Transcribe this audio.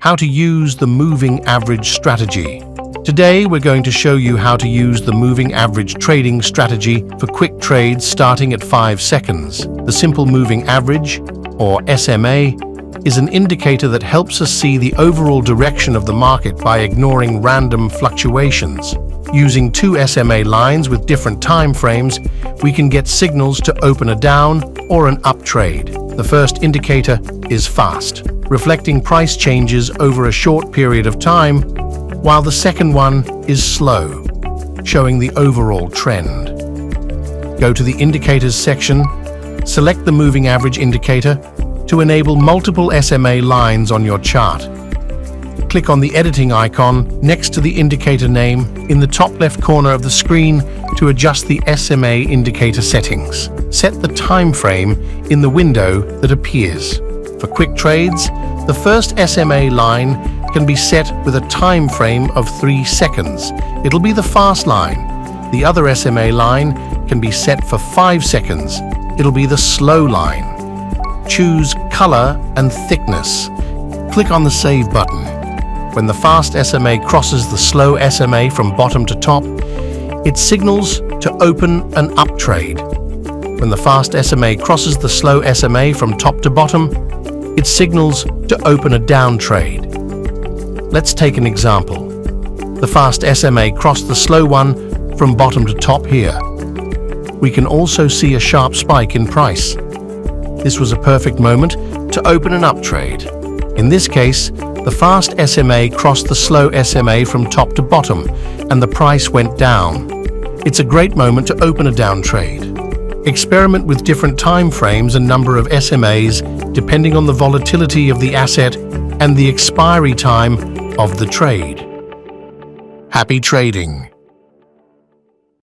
How to use the moving average strategy. Today, we're going to show you how to use the moving average trading strategy for quick trades starting at 5 seconds. The simple moving average, or SMA, is an indicator that helps us see the overall direction of the market by ignoring random fluctuations. Using two SMA lines with different time frames, we can get signals to open a down or an up trade. The first indicator is fast, reflecting price changes over a short period of time, while the second one is slow, showing the overall trend. Go to the Indicators section, select the Moving Average indicator to enable multiple SMA lines on your chart. Click on the editing icon next to the indicator name in the top left corner of the screen to adjust the SMA indicator settings. Set the time frame in the window that appears. For quick trades, the first SMA line can be set with a time frame of 3 seconds. It'll be the fast line. The other SMA line can be set for 5 seconds. It'll be the slow line. Choose color and thickness. Click on the Save button. When the fast SMA crosses the slow SMA from bottom to top, it signals to open an up trade. When the fast SMA crosses the slow SMA from top to bottom, it signals to open a down trade. Let's take an example. The fast SMA crossed the slow one from bottom to top here. We can also see a sharp spike in price. This was a perfect moment to open an up trade. In this case, the fast SMA crossed the slow SMA from top to bottom, and the price went down. It's a great moment to open a down trade. Experiment with different time frames and number of SMAs depending on the volatility of the asset and the expiry time of the trade. Happy trading!